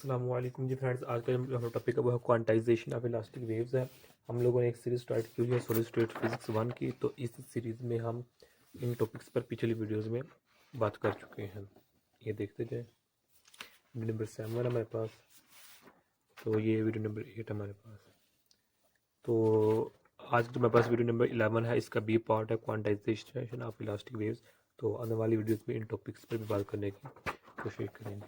अस्सलाम वालेकुम जी फ्रेंड्स। आज का जो हमारा टॉपिक है वो है क्वांटाइजेशन ऑफ इलास्टिक वेव्स है। हम लोगों ने एक सीरीज स्टार्ट की हुई है सॉलिड स्टेट फिजिक्स 1 की। तो इस सीरीज़ में हम इन टॉपिक्स पर पिछली वीडियोस में बात कर चुके हैं। ये देखते जाएं। वीडियो नंबर 7 है हमारे पास, तो ये वीडियो नंबर 8 हमारे पास। तो आज जो मेरे पास वीडियो नंबर 11 है, इसका बी पार्ट है क्वांटाइजेशन ऑफ इलास्टिक वेव्स। तो आने वाली वीडियोज़ में इन टॉपिक्स पर भी बात करने की कोशिश करेंगे।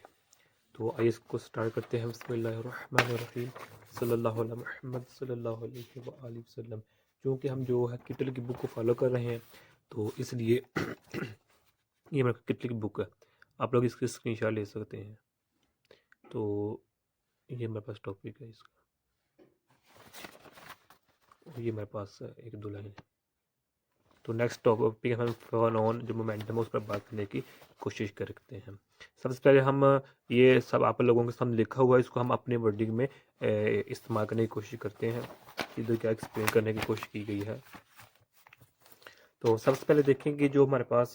तो आइए इसको स्टार्ट करते हैं। बिस्मिल्लाहिर्रहमानिर्रहीम। सल्लल्लाहु अला मुहम्मद सल्लल्लाहु अलैहि व आलिहि वसल्लम। क्योंकि हम जो है किटल की बुक को फॉलो कर रहे हैं, तो इसलिए ये मेरे किटल की बुक है, आप लोग इसकी स्क्रीनशॉट ले सकते हैं। तो ये मेरे पास टॉपिक है इसका, और ये मेरे पास एक दो लाइन है। तो नेक्स्ट टॉपिक हम फ़ोनोन जो मोमेंटम है उस पर बात करने की कोशिश करते हैं। सबसे पहले हम ये सब आप लोगों के सामने लिखा हुआ है, इसको हम अपने वर्डिंग में इस्तेमाल करने की कोशिश करते हैं। इधर क्या एक्सप्लेन करने की कोशिश की गई है। तो सबसे पहले देखेंगे जो हमारे पास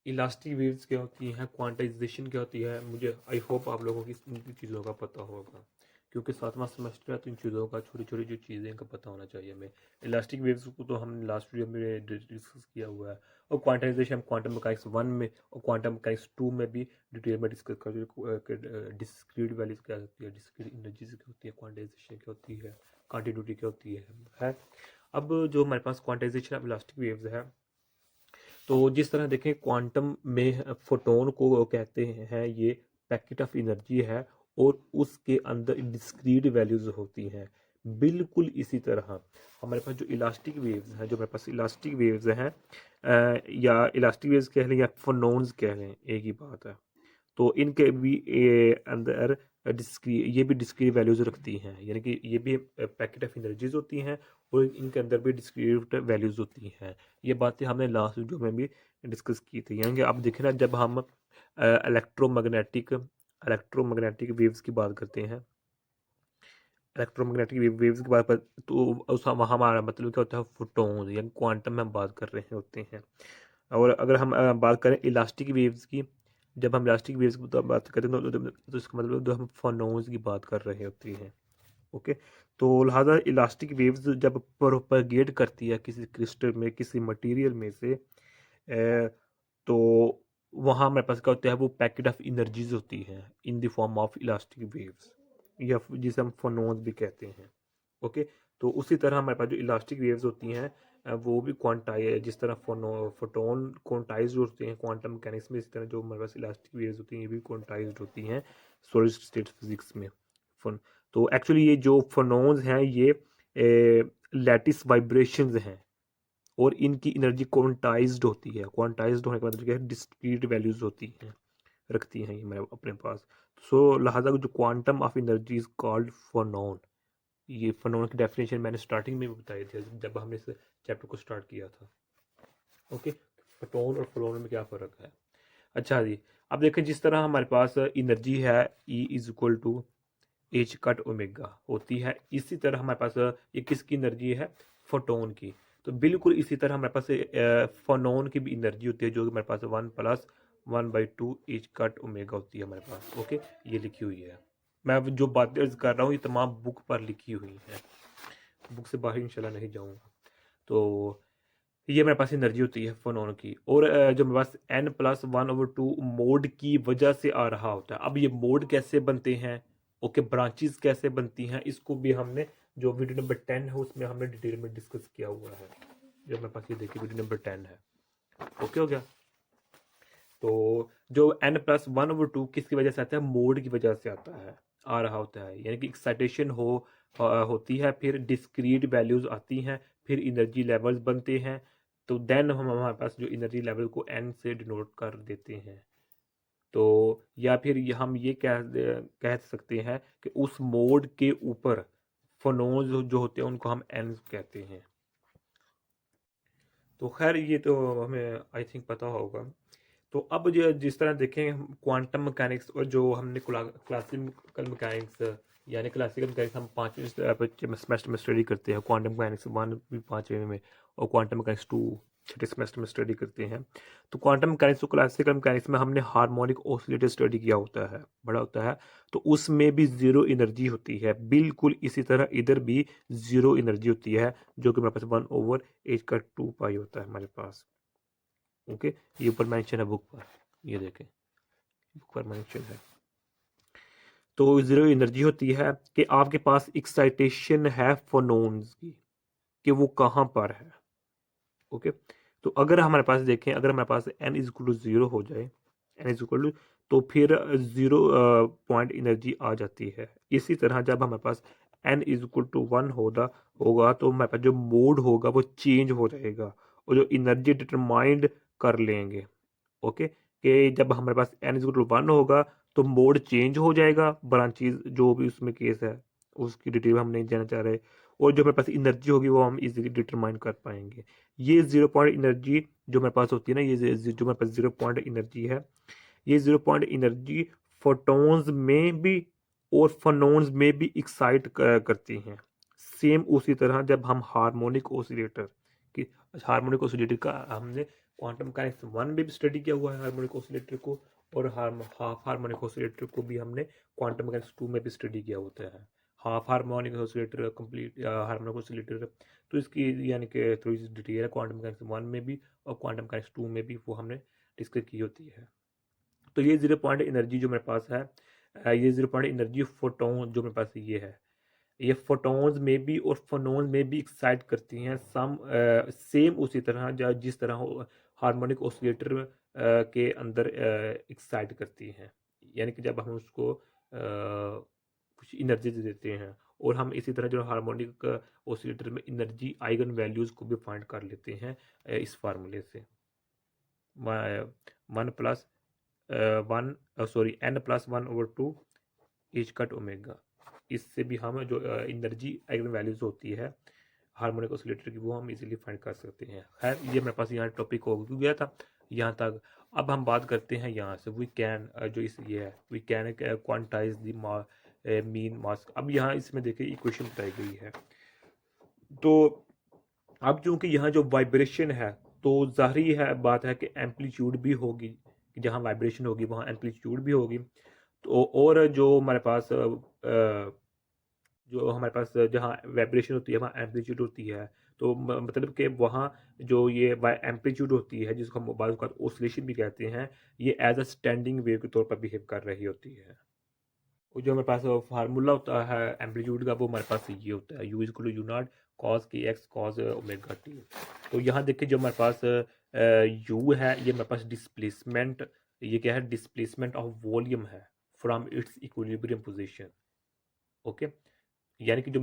इलास्टिक वेव्स क्या होती हैं, क्वांटाइजेशन क्या होती है। मुझे आई होप आप लोगों की इन चीज़ों का पता होगा, क्योंकि 7वां सेमेस्टर है, तो इन चीज़ों का छोटी छोटी जो चीज़ें का पता होना चाहिए हमें। इलास्टिक वेव्स को तो हम लास्ट वीडियो में डिस्कस किया हुआ है, और क्वांटाइजेशन हम क्वांटम मैकेनिक्स 1 में और क्वांटम मैकेनिक्स 2 में भी डिटेल में डिस्कस कर। डिस्क्रीट वैल्यूज क्या होती है, डिस्क्रीट एनर्जीज क्या होती है, क्वांटाइजेशन क्या होती है, कंटिन्यूटी क्या होती है। अब जो हमारे पास क्वांटाइजेशन ऑफ इलास्टिक वेव्स है, तो जिस तरह देखें क्वांटम में फोटोन को कहते हैं, ये पैकेट ऑफ एनर्जी है, और उसके अंदर डिस्क्रीट वैल्यूज होती हैं। बिल्कुल इसी तरह हमारे पास जो इलास्टिक वेव्स हैं, जो हमारे पास इलास्टिक वेव्स हैं, या इलास्टिक वेव्स कह लें या फोनोन्स कह लें, एक ही बात है। तो इनके भी अंदर ये भी डिस्क्रीट वैल्यूज रखती हैं, यानी कि ये भी पैकेट ऑफ एनर्जीज होती हैं, और इनके अंदर भी डिस्क्रीट वैल्यूज होती हैं। ये बातें हमने लास्ट वीडियो में भी डिस्कस की थी। यानी कि आप देखें ना, जब हम इलेक्ट्रोमैग्नेटिक वेव्स की बात करते हैं, इलेक्ट्रोमैग्नेटिक वेव्स की बात पर, तो उस वहाँ हमारा मतलब क्या होता है, फोटोन या क्वांटम में हम बात कर रहे होते हैं। और अगर हम बात करें इलास्टिक वेव्स की, जब हम इलास्टिक वेव्स की बात करते हैं, तो इसका मतलब तो हम फोनोन्स की बात कर रहे होते हैं। ओके। तो लिहाजा इलास्टिक वेव्स जब प्रोपेगेट करती है किसी क्रिस्टल में, किसी मटेरियल में से, तो वहाँ हमारे पास क्या होता है, वो पैकेट ऑफ एनर्जीज होती हैं in the form of elastic waves, या जिसे हम फोनोन्स भी कहते हैं। ओके। तो उसी तरह हमारे पास जो इलास्टिक वेव्स होती हैं, वो भी क्वांटाई, जिस तरह फोटोन क्वांटाइज्ड होते हैं क्वांटम मैकेनिक्स में, इसी तरह जो हमारे पास इलास्टिक वेव्स होती हैं, ये भी क्वांटाइज्ड होती हैं सॉलिड स्टेट फिजिक्स में। फोन तो एक्चुअली ये जो फोनोन्स हैं, ये लैटिस वाइब्रेशंस हैं, और इनकी एनर्जी क्वांटाइज्ड होती है। क्वांटाइज्ड होने का मतलब क्या है, डिस्क्रीट वैल्यूज होती हैं, रखती हैं ये मेरे अपने पास। सो लिहाजा जो quantum of energy is called phonon. ये फोनोन की डेफिनेशन मैंने स्टार्टिंग में भी बताई थी जब हमने इस चैप्टर को स्टार्ट किया था। ओके। फोटोन और फोनोन में क्या फ़र्क है। अच्छा जी, अब देखें जिस तरह हमारे पास एनर्जी है, E is equal to H cut omega होती है, इसी तरह हमारे पास ये किसकी एनर्जी है, फोटोन की। तो बिल्कुल इसी तरह हमारे पास फोनोन की भी एनर्जी होती है, जो कि हमारे पास 1+1/2 एच कट ओमेगा होती है हमारे पास। ओके। ये लिखी हुई है, मैं अब जो बातें अर्ज कर रहा हूँ ये तमाम बुक पर लिखी हुई हैं, बुक से बाहर इंशाल्लाह नहीं जाऊँगा। तो ये मेरे पास एनर्जी होती है फोनोन की, और जो मेरे पास n+1/2 मोड की वजह से आ रहा होता है। अब ये मोड कैसे बनते हैं, ओके, ब्रांचेस कैसे बनती हैं, इसको भी हमने जो वीडियो नंबर 10 है उसमें हमने डिटेल में डिस्कस किया हुआ है। जो मेरे पास ये देखिए वीडियो नंबर 10 है। ओके हो गया। तो जो n+1/2 किसकी वजह से आता है, मोड की वजह से आता है, आ रहा होता है, यानी कि एक्साइटेशन होती है, फिर डिस्क्रीट वैल्यूज आती हैं, फिर एनर्जी लेवल्स बनते हैं। तो देन हम हमारे पास जो एनर्जी लेवल को n से डिनोट कर देते हैं। तो या फिर हम ये कह सकते हैं कि उस मोड के ऊपर फोनोज जो होते हैं उनको हम n कहते हैं। तो खैर ये तो हमें आई थिंक पता होगा। तो अब जो जिस तरह देखें हम क्वांटम मैकेनिक्स, और जो हमने क्लासिकल मैकेनिक्स, यानी क्लासिकल मैकेनिक्स हम 5वें सेमेस्टर में स्टडी करते हैं। क्वांटम मैकेनिक्स 1 भी 5वें में, और क्वांटम मैकेनिक्स 2 छठे सेमेस्टर में स्टडी करते हैं। तो क्वांटम मैकेनिक्स और क्लासिकल मैकेनिक्स में हमने हार्मोनिक ऑसिलेटर स्टडी किया होता है, बड़ा होता है। तो उसमें भी जीरो एनर्जी होती है, बिल्कुल इसी तरह इधर भी जीरो एनर्जी होती है, जो कि मेरे पास 1/8 होता है हमारे पास। ओके, ये ऊपर मेंशन है बुक पर, ये देखें बुक पर मेंशन है। तो जीरो एनर्जी होती है कि आपके पास एक्साइटेशन है फोनोन्स की, कि वो कहाँ पर है। ओके, तो अगर हमारे पास देखें, अगर हमारे पास n is equal to zero हो जाए, n इज इक्वल टू, तो फिर जीरो पॉइंट एनर्जी आ जाती है। इसी तरह जब हमारे पास n इज इक्वल टू 1 होगा तो हमारे पास जो मोड होगा वो चेंज हो जाएगा, और जो एनर्जी डिटरमाइंड कर लेंगे। ओके, कि जब हमारे पास n इज इक्वल टू 1 होगा तो मोड चेंज हो जाएगा, ब्रांचेज जो भी उसमें केस है उसकी डिटेल हम नहीं जाना चाह रहे, और जो हमारे पास एनर्जी होगी वो हम इजीली डिटरमाइन कर पाएंगे। ये जीरो पॉइंट एनर्जी जो मेरे पास होती है ना, ये जो मेरे पास जीरो पॉइंट एनर्जी है, ये जीरो पॉइंट एनर्जी फोटॉन्स में भी और फोनॉन्स में भी एक्साइट करती हैं। सेम उसी तरह जब हम हार्मोनिक ऑसिलेटर का हमने क्वांटम मैकेनिक्स 1 में भी स्टडी किया हुआ है हार्मोनिक ऑसिलेटर को, और हाफ हार्मोनिक ऑसिलेटर को भी हमने क्वांटम मैकेनिक्स 2 में भी स्टडी किया होता है। Half harmonic oscillator, complete harmonic oscillator, तो इसकी यानी कि थोड़ी सी डिटेल है क्वांटम मैकेनिक्स 1 में भी और क्वांटम मैकेनिक्स 2 में भी वो हमने डिस्कस की होती है। तो ये जीरो पॉइंट एनर्जी जो मेरे पास है, ये जीरो पॉइंट एनर्जी फोटोन जो मेरे पास ये है, ये फोटॉन्स में भी और फोनॉन्स में भी एक्साइट करती हैं, सम सेम उसी तरह जिस तरह हार्मोनिक ऑसिलेटर के अंदर एक्साइट करती हैं। यानी कि जब हम उसको कुछ एनर्जी दे देते हैं, और हम इसी तरह जो हार्मोनिक ऑसिलेटर में एनर्जी आइगन वैल्यूज को भी फाइंड कर लेते हैं इस फार्मूले से, 1 + 1 sorry n+1/2 H cut omega. इससे भी हम जो एनर्जी आइगन वैल्यूज होती है हार्मोनिक ऑसिलेटर की वो हम इजीली फाइंड कर सकते हैं। खैर ये मेरे पास यहाँ टॉपिक हो गया था यहाँ तक। अब हम बात करते हैं यहाँ से वी कैन जो इस ये है we can quantize the mean mass. अब यहाँ इसमें देखिए इक्वेशन बताई गई है। तो अब चूंकि यहाँ जो वाइब्रेशन है, तो जाहिर है बात है कि एम्पलीट्यूड भी होगी, जहाँ वाइब्रेशन होगी वहाँ एम्पलीट्यूड भी होगी। तो और जो हमारे पास जहाँ वाइब्रेशन होती है वहाँ एम्पलीट्यूड होती है। तो मतलब कि वहाँ जो ये एम्पलीट्यूड होती है जिसको हम बाद ओसिलेशन भी कहते हैं, ये एज अ स्टैंडिंग वेव के तौर पर बिहेव कर रही होती है। और जो हमारे पास फार्मूला होता है एम्पलीट्यूड का, वो हमारे पास ये होता है U is equal to U not cos K X cos omega T. तो यहाँ देखिए जो हमारे पास यू है, ये हमारे पास डिस्प्लेसमेंट, ये क्या है, डिस्प्लेसमेंट ऑफ वॉल्यूम है from its equilibrium position. Okay, यानी कि जो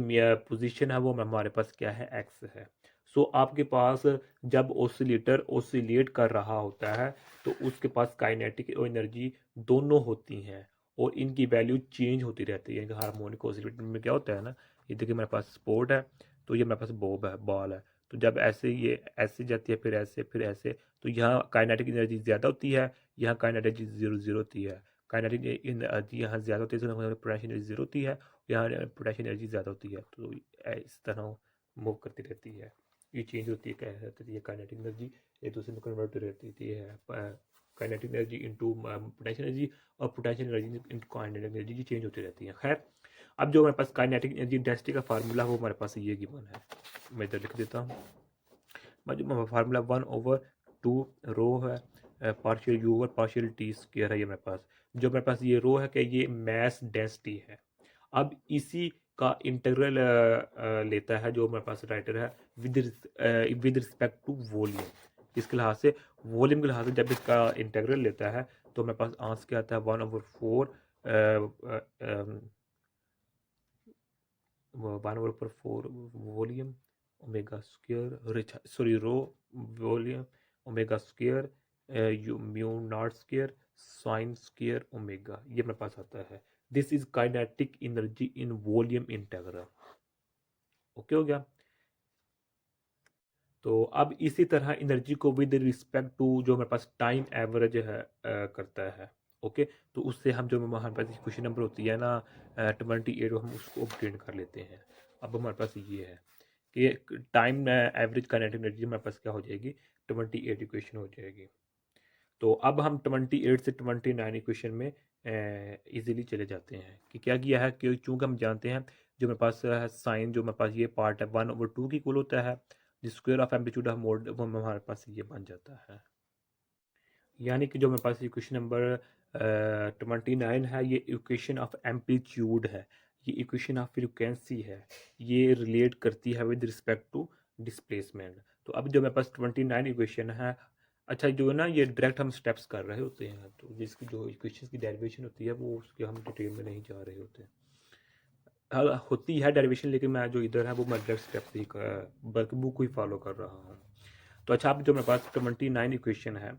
पोजीशन है वो हमारे पास क्या है, एक्स है। सो आपके पास जब ऑसिलेटर ऑसिलेट कर रहा होता है तो उसके पास काइनेटिक और एनर्जी दोनों होती हैं, और इनकी वैल्यू चेंज होती रहती है। हार्मोनिक ऑसिलेटर में क्या होता है ना, ये देखिए मेरे पास स्पोर्ट है, तो ये मेरे पास बॉब है, बॉल है। तो जब ऐसे ये ऐसे जाती है फिर ऐसे, तो यहाँ काइनेटिक एनर्जी ज़्यादा होती है, यहाँ काइनेटिक एनर्जी जीरो जीरो होती है। काइनेटिक एनर्जी यहाँ ज़्यादा होती है, पोटेंशियल एनर्जी जीरो होती है, यहाँ पोटेंशियल एनर्जी ज़्यादा होती है। तो इस तरह मूव करती रहती है, ये चेंज होती है, क्या रहती है काइनेटिक एनर्जी एक दूसरे में कन्वर्ट रहती है, kinetic energy into potential energy, और potential energy into kinetic energy, जी चेंज होती रहती है। खैर अब जो हमारे पास काइनेटिक एनर्जी डेंसिटी का फार्मूला वो हमारे पास ये गिवन है, मैं इधर लिख देता हूँ। फार्मूला 1/2 रो है, partial you over partial T square है। ये मेरे पास जो मेरे पास ये रो है कि ये मैस डेंसिटी है। अब इसी का इंटीग्रल लेता है जो मेरे पास राइटर है विद रिस्पेक्ट टू वॉल्यूम। इसके लिहाज से वॉल्यूम के लिहाज से जब इसका इंटीग्रल लेता है तो मेरे पास आंसर क्या आता है 1/4 1/4 volume omega square, sorry rho volume omega square mu naught square sine square omega, ये मेरे पास आता है। This is kinetic energy in volume integral. Okay हो गया। तो अब इसी तरह एनर्जी को विद रिस्पेक्ट टू जो हमारे पास टाइम एवरेज है करता है। ओके, तो उससे हम जो हमारे पास क्वेश्चन नंबर होती है ना 28, हम उसको ऑब्टेन कर लेते हैं। अब हमारे पास ये है कि टाइम एवरेज काइनेटिक एनर्जी हमारे पास क्या हो जाएगी, 28 इक्वेशन हो जाएगी। तो अब हम 28 से 29 इक्वेशन में इजीली चले जाते हैं कि क्या किया है कि चूंकि हम जानते हैं जो मेरे पास साइन जो मेरे पास ये पार्ट है 1/2 की इक्वल होता है, the square of amplitude of mode वो हमारे पास ये बन जाता है। यानी कि जो मेरे पास इक्वेशन नंबर 29 है ये इक्वेशन ऑफ एम्पलीट्यूड है, ये इक्वेशन ऑफ फ्रीक्वेंसी है, ये रिलेट करती है विद रिस्पेक्ट टू डिस्प्लेसमेंट। तो अब जो मेरे पास 29 इक्वेशन है, अच्छा जो है ना ये डायरेक्ट हम स्टेप्स कर रहे होते हैं, तो जिसकी जो इक्वेशन की डेरिवेशन होती है वो उसके हम डिटेल में नहीं जा रहे होते हैं। होती है डेरिवेशन लेकिन मैं जो इधर है वो मैं डायरेक्ट स्टेप्स ही बल्कि बुक को ही फॉलो कर रहा हूँ। तो अच्छा अब जो मेरे पास 29 इक्वेशन है,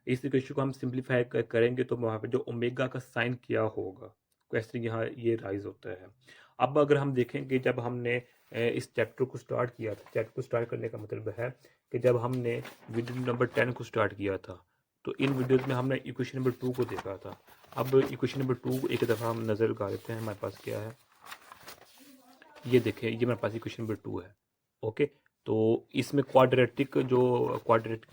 इस इक्वेशन को हम सिंप्लीफाई करेंगे तो वहाँ पे जो ओमेगा का साइन क्या होगा क्वेश्चन यहाँ ये राइज होता है। अब अगर हम देखेंगे जब हमने इस चैप्टर को स्टार्ट किया था, चैप्टर को स्टार्ट करने का मतलब है कि जब हमने वीडियो नंबर 10 को स्टार्ट किया था तो इन वीडियोज़ में हमने इक्वेशन नंबर 2 को देखा था। अब इक्वेशन नंबर 2 को एक दफ़ा हम नज़र लगा लेते हैं हमारे पास क्या है। ये देखें ये मेरे पास इक्वेशन नंबर 2 है। ओके, तो इसमें क्वाड्रेटिक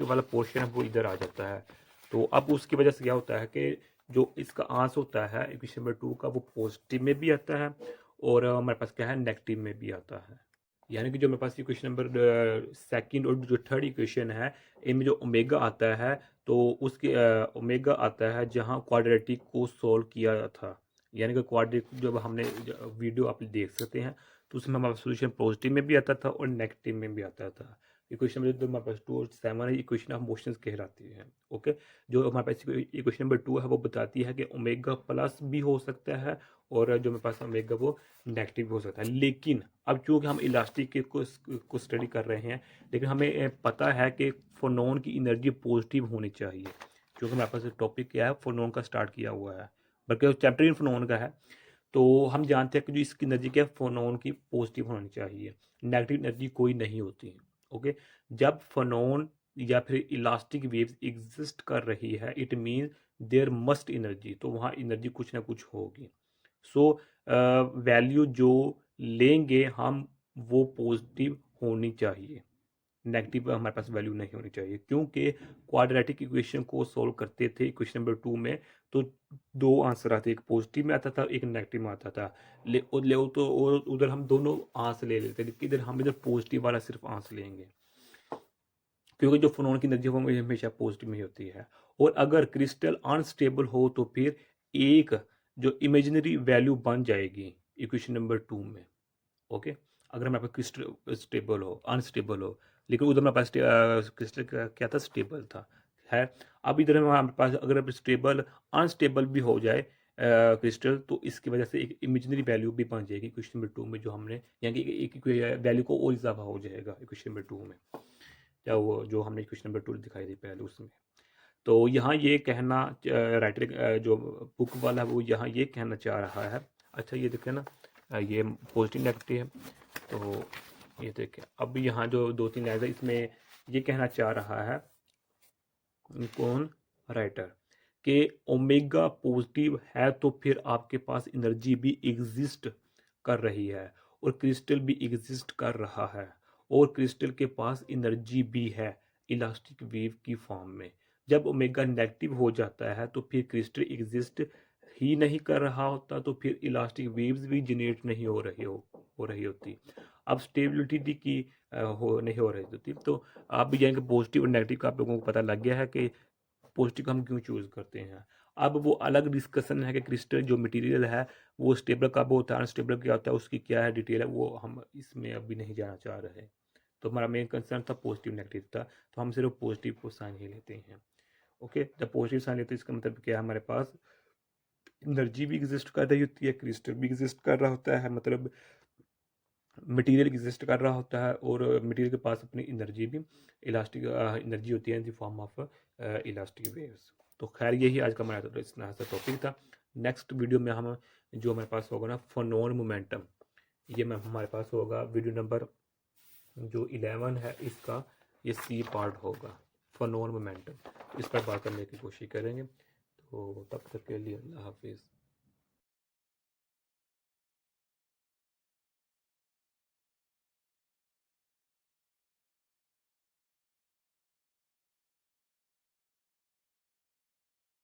वाला पोर्शन है वो इधर आ जाता है। तो अब उसकी वजह से क्या होता है कि जो इसका आंसर होता है इक्वेशन नंबर 2 का वो पॉजिटिव में भी आता है और हमारे पास क्या है नेगेटिव में भी आता है। यानी कि जो मेरे पास इक्वेशन नंबर सेकंड और जो थर्ड इक्वेशन है इनमें जो ओमेगा आता है तो उसके ओमेगा आता है जहां क्वाड्रेटिक को सोल्व किया था। यानी कि क्वाड्रेटिक जब हमने वीडियो आप देख सकते हैं तो उसमें हमारा सोल्यूशन पॉजिटिव में भी आता था और नेगेटिव में भी आता था। इक्वेशन नंबर जो हमारे पास 2 और 7 है इक्वेशन ऑफ मोशंस कहलाती है। ओके, जो हमारे पास इक्वेशन नंबर 2 है वो बताती है कि ओमेगा प्लस भी हो सकता है और जो मेरे पास ओमेगा वो नेगेटिव भी हो सकता है। लेकिन अब चूंकि हम इलास्टिक के को स्टडी कर रहे हैं लेकिन हमें पता है कि फोनोन की एनर्जी पॉजिटिव होनी चाहिए, क्योंकि हमारे पास टॉपिक क्या है फोनोन का स्टार्ट किया हुआ है, बल्कि चैप्टर इन फोनोन का है। तो हम जानते हैं कि जो इसकी एनर्जी क्या है फोनोन की पॉजिटिव होनी चाहिए, नेगेटिव एनर्जी कोई नहीं होती है। ओके, जब फोनोन या फिर इलास्टिक वेव्स एग्जिस्ट कर रही है it mean there must energy, तो वहाँ एनर्जी कुछ ना कुछ होगी। सो वैल्यू जो लेंगे हम वो पॉजिटिव होनी चाहिए, नेगेटिव हमारे पास वैल्यू नहीं होनी चाहिए, क्योंकि क्वाड्रेटिक इक्वेशन को सॉल्व करते थे इक्वेशन नंबर 2 में तो दो आंसर आते, एक पॉजिटिव में आता था एक नेगेटिव में आता था। तो और उधर हम दोनों आंसर ले लेते लेकिन इधर हम इधर पॉजिटिव वाला सिर्फ आंसर लेंगे, क्योंकि जो फोनोन की एनर्जी वो हमेशा पॉजिटिव में ही होती है। और अगर क्रिस्टल अनस्टेबल हो तो फिर एक जो इमेजिनरी वैल्यू बन जाएगी इक्वेशन नंबर 2 में। ओके, अगर हमारे पास क्रिस्टल स्टेबल हो अनस्टेबल हो, लेकिन उधर हमारे पास क्रिस्टल क्या था स्टेबल था है। अब इधर हमारे पास अगर स्टेबल अनस्टेबल भी हो जाए क्रिस्टल तो इसकी वजह से एक इमेजिनरी वैल्यू भी बन जाएगी क्वेश्चन नंबर 2 में, जो हमने यानी कि एक वैल्यू को और इजाफा हो जाएगा क्वेश्चन नंबर 2 में, या वो जो हमने क्वेश्चन नंबर 2 दिखाई थी पहले उसमें। तो यहाँ ये कहना राइटर जो बुक वाला है वो यहाँ ये कहना चाह रहा है। अच्छा ये देखें ना, ये पॉजिटिव नेगेटिव है, तो ये देखें अब यहाँ जो 2-3 लाइन है इसमें ये कहना चाह रहा है कौन, राइटर, कि ओमेगा पॉजिटिव है तो फिर आपके पास एनर्जी भी एग्जिस्ट कर रही है और क्रिस्टल भी एग्जिस्ट कर रहा है और क्रिस्टल के पास एनर्जी भी है इलास्टिक वेव की फॉर्म में। जब ओमेगा नेगेटिव हो जाता है तो फिर क्रिस्टल एग्जिस्ट ही नहीं कर रहा होता, तो फिर इलास्टिक वेव्स भी जनरेट नहीं हो रही होती। अब स्टेबिलिटी की नहीं हो रही होती। तो अब यानी कि पॉजिटिव और नेगेटिव का आप लोगों को पता लग गया है कि पॉजिटिव हम क्यों चूज करते हैं। अब वो अलग डिस्कशन है कि क्रिस्टल जो मटेरियल है वो स्टेबल कब होता है अनस्टेबल क्या होता है उसकी क्या है डिटेल है, वो हम इसमें अभी नहीं जाना चाह रहे। तो हमारा मेन कंसर्न था पॉजिटिव नेगेटिव था, तो हम सिर्फ पॉजिटिव को साइन ही लेते हैं। ओके, जब पॉजिटिव साइन लेते हैं इसका मतलब क्या है हमारे पास एनर्जी भी एग्जिस्ट कर रही होती है, क्रिस्टल भी एग्जिस्ट कर रहा होता है, मतलब मटेरियल एग्जिस्ट कर रहा होता है और मटेरियल के पास अपनी एनर्जी भी इलास्टिक एनर्जी होती है in the form of elastic waves. तो खैर यही आज का हमारा इतना सा टॉपिक था। नेक्स्ट वीडियो में हम जो हमारे पास होगा ना फोनोन मोमेंटम, ये में हमारे पास होगा वीडियो नंबर जो 11 है इसका, ये सी पार्ट होगा फोनोन मोमेंटम, इस पर बात करने की कोशिश करेंगे। तो तब तक के लिए अल्लाह हाफिज़।